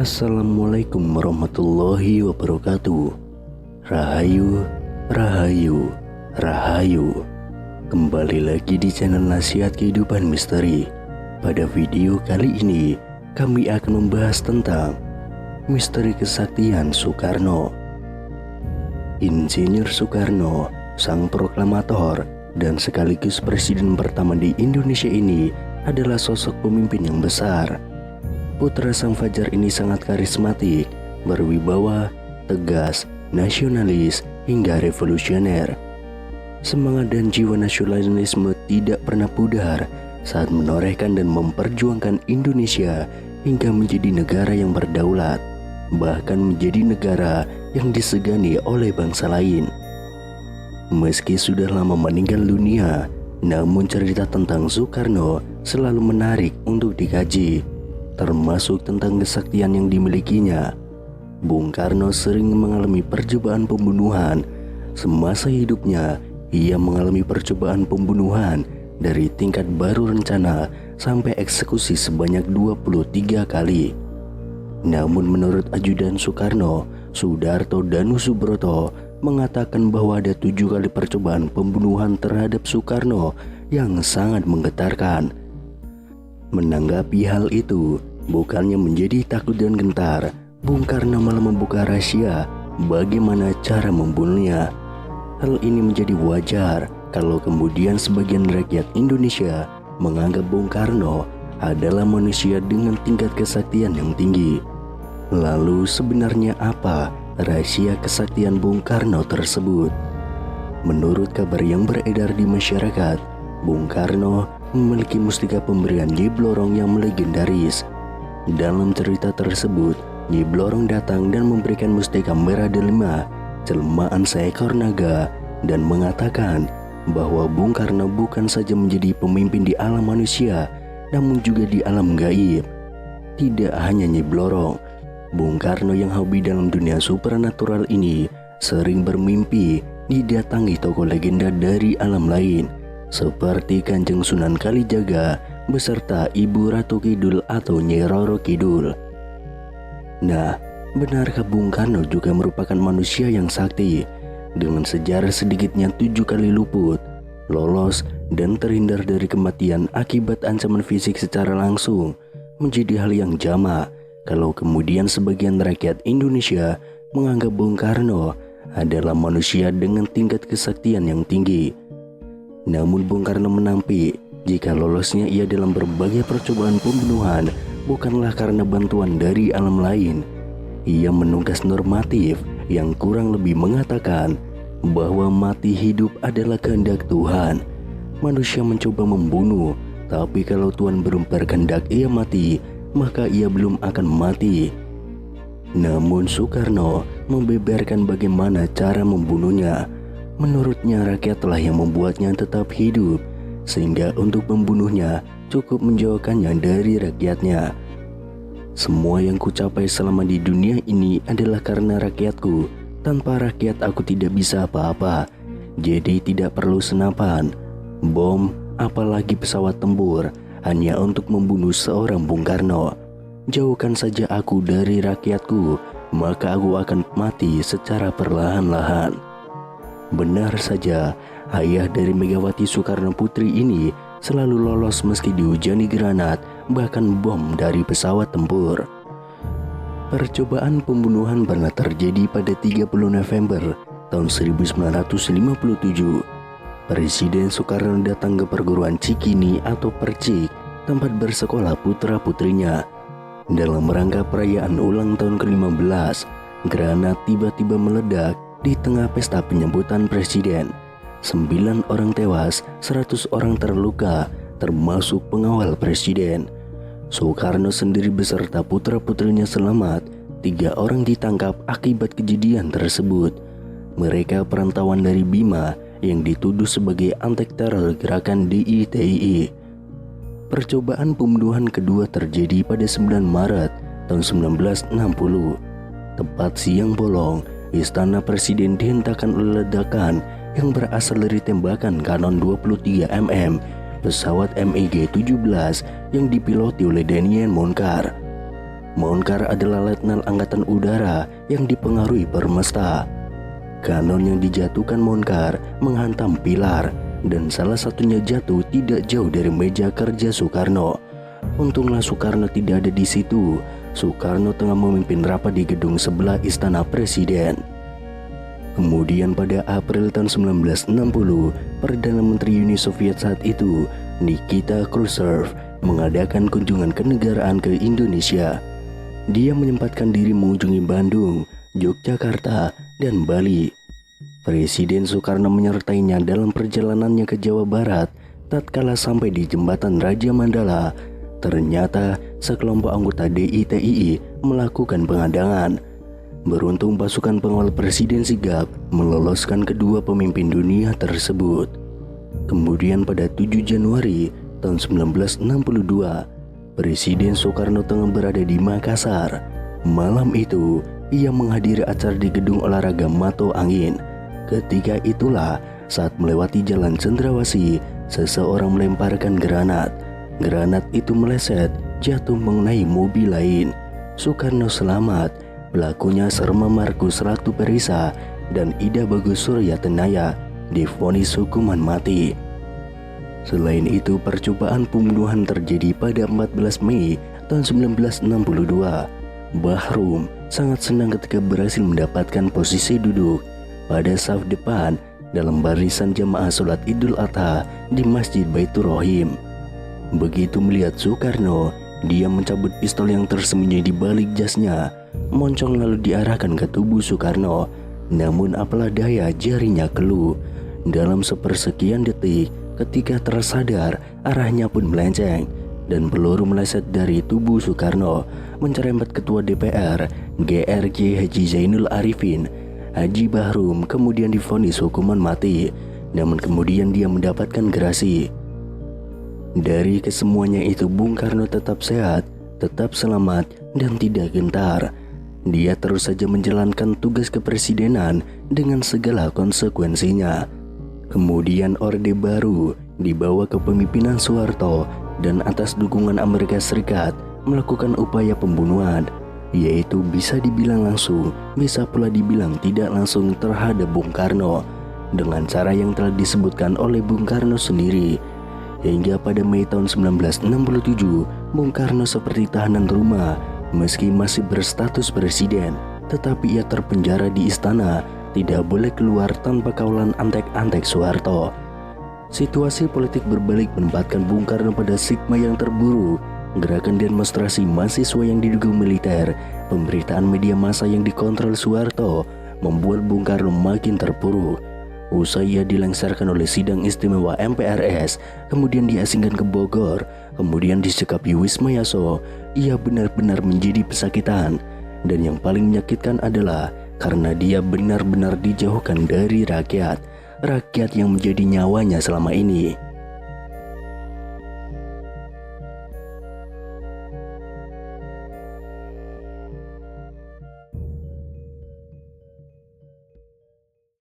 Assalamualaikum warahmatullahi wabarakatuh. Rahayu, rahayu, rahayu. Kembali lagi di channel Nasihat Kehidupan Misteri. Pada video kali ini, kami akan membahas tentang misteri kesaktian Soekarno. Insinyur Soekarno, sang proklamator dan sekaligus presiden pertama di Indonesia ini adalah sosok pemimpin yang besar. Putra sang fajar ini sangat karismatik, berwibawa, tegas, nasionalis, hingga revolusioner. Semangat dan jiwa nasionalisme tidak pernah pudar saat menorehkan dan memperjuangkan Indonesia hingga menjadi negara yang berdaulat, bahkan menjadi negara yang disegani oleh bangsa lain. Meski sudah lama meninggal dunia, namun cerita tentang Soekarno selalu menarik untuk dikaji, termasuk tentang kesaktian yang dimilikinya. Bung Karno sering mengalami percobaan pembunuhan. Semasa hidupnya, ia mengalami percobaan pembunuhan dari tingkat baru rencana sampai eksekusi sebanyak 23 kali. Namun menurut ajudan Soekarno, Sudarto Danusubroto, mengatakan bahwa ada 7 kali percobaan pembunuhan terhadap Soekarno yang sangat menggetarkan. Menanggapi hal itu, bukannya menjadi takut dan gentar, Bung Karno malah membuka rahasia bagaimana cara membunuhnya. Hal ini menjadi wajar kalau kemudian sebagian rakyat Indonesia menganggap Bung Karno adalah manusia dengan tingkat kesaktian yang tinggi. Lalu sebenarnya apa rahasia kesaktian Bung Karno tersebut? Menurut kabar yang beredar di masyarakat, Bung Karno memiliki mustika pemberian Nyi Blorong yang legendaris. Dalam cerita tersebut, Nyi Blorong datang dan memberikan mustika merah delima, jelmaan seekor naga, dan mengatakan bahwa Bung Karno bukan saja menjadi pemimpin di alam manusia, namun juga di alam gaib. Tidak hanya Nyi Blorong, Bung Karno yang hobi dalam dunia supernatural ini sering bermimpi didatangi tokoh legenda dari alam lain, seperti Kanjeng Sunan Kalijaga beserta Ibu Ratu Kidul atau Nyi Roro Kidul. Nah, benarkah Bung Karno juga merupakan manusia yang sakti dengan sejarah sedikitnya 7 kali luput, lolos, dan terhindar dari kematian akibat ancaman fisik secara langsung? Menjadi hal yang jamak kalau kemudian sebagian rakyat Indonesia menganggap Bung Karno adalah manusia dengan tingkat kesaktian yang tinggi. Namun Bung Karno menampik jika lolosnya ia dalam berbagai percobaan pembunuhan bukanlah karena bantuan dari alam lain. Ia menunggas normatif yang kurang lebih mengatakan bahwa mati hidup adalah kehendak Tuhan. Manusia mencoba membunuh, tapi kalau Tuhan belum berkehendak ia mati, maka ia belum akan mati. Namun Soekarno membeberkan bagaimana cara membunuhnya. Menurutnya rakyatlah yang membuatnya tetap hidup, sehingga untuk membunuhnya cukup menjauhkannya dari rakyatnya. Semua yang kucapai selama di dunia ini adalah karena rakyatku. Tanpa rakyat aku tidak bisa apa-apa. Jadi tidak perlu senapan, bom, apalagi pesawat tempur hanya untuk membunuh seorang Bung Karno. Jauhkan saja aku dari rakyatku, maka aku akan mati secara perlahan-lahan. Benar saja, ayah dari Megawati Soekarno Putri ini selalu lolos meski dihujani granat, bahkan bom dari pesawat tempur. Percobaan pembunuhan pernah terjadi pada 30 November tahun 1957. Presiden Soekarno datang ke perguruan Cikini atau Percik, tempat bersekolah putra-putrinya. Dalam rangka perayaan ulang tahun ke-15, granat tiba-tiba meledak di tengah pesta penyambutan presiden. 9 orang tewas, 100 orang terluka, termasuk pengawal presiden. Soekarno sendiri beserta putra-putrinya selamat. 3 orang ditangkap akibat kejadian tersebut. Mereka perantauan dari Bima yang dituduh sebagai antek teror gerakan DITII. Percobaan pembunuhan kedua terjadi pada 9 Maret tahun 1960. Tepat siang bolong, Istana Presiden dihentakkan oleh ledakan yang berasal dari tembakan kanon 23 mm pesawat MiG-17 yang dipiloti oleh Daniel Monclar. Monclar adalah letnan angkatan udara yang dipengaruhi Permesta. Kanon yang dijatuhkan Monclar menghantam pilar dan salah satunya jatuh tidak jauh dari meja kerja Soekarno. Untunglah Soekarno tidak ada di situ. Soekarno tengah memimpin rapat di gedung sebelah Istana Presiden. Kemudian pada April tahun 1960, Perdana Menteri Uni Soviet saat itu, Nikita Khrushchev, mengadakan kunjungan kenegaraan ke Indonesia. Dia menyempatkan diri mengunjungi Bandung, Yogyakarta, dan Bali. Presiden Soekarno menyertainya dalam perjalanannya ke Jawa Barat. Tatkala sampai di jembatan Raja Mandala, ternyata sekelompok anggota DITII melakukan pengadangan. Beruntung pasukan pengawal presiden sigap meloloskan kedua pemimpin dunia tersebut. Kemudian pada 7 Januari tahun 1962, Presiden Soekarno tengah berada di Makassar. Malam itu, ia menghadiri acara di gedung olahraga Mato Angin. Ketika itulah saat melewati Jalan Cendrawasih, seseorang melemparkan granat. Granat itu meleset, jatuh mengenai mobil lain. Soekarno selamat. Pelakunya Serma Markus Ratu Perisa dan Ida Bagus Surya Tenaya divonis hukuman mati. Selain itu, percobaan pembunuhan terjadi pada 14 Mei tahun 1962. Bahrum sangat senang ketika berhasil mendapatkan posisi duduk pada saf depan dalam barisan jamaah sholat Idul Adha di Masjid Baitur Rohim. Begitu melihat Soekarno, dia mencabut pistol yang tersembunyi di balik jasnya. Moncong lalu diarahkan ke tubuh Soekarno. Namun apalah daya, jarinya keluh. Dalam sepersekian detik, ketika tersadar, arahnya pun melenceng dan peluru meleset dari tubuh Soekarno mencerempet Ketua DPR GRJ Haji Zainul Arifin. Haji Bahrum kemudian divonis hukuman mati, namun kemudian dia mendapatkan gerasi. Dari kesemuanya itu, Bung Karno tetap sehat, tetap selamat, dan tidak gentar. Dia terus saja menjalankan tugas kepresidenan dengan segala konsekuensinya. Kemudian Orde Baru dibawa ke pemimpinan Soeharto dan atas dukungan Amerika Serikat melakukan upaya pembunuhan, yaitu bisa dibilang langsung, bisa pula dibilang tidak langsung terhadap Bung Karno dengan cara yang telah disebutkan oleh Bung Karno sendiri. Hingga pada Mei tahun 1967, Bung Karno seperti tahanan rumah. Meski masih berstatus presiden, tetapi ia terpenjara di istana, tidak boleh keluar tanpa kawalan antek-antek Soeharto. Situasi politik berbalik menempatkan Bung Karno pada stigma yang terburuk. Gerakan demonstrasi mahasiswa yang didukung militer, pemberitaan media massa yang dikontrol Soeharto, membuat Bung Karno makin terpuruk. Usai ia dilengsarkan oleh sidang istimewa MPRS, kemudian diasingkan ke Bogor, kemudian disekap di Wisma Yaso, ia benar-benar menjadi pesakitan. Dan yang paling menyakitkan adalah karena dia benar-benar dijauhkan dari rakyat yang menjadi nyawanya selama ini.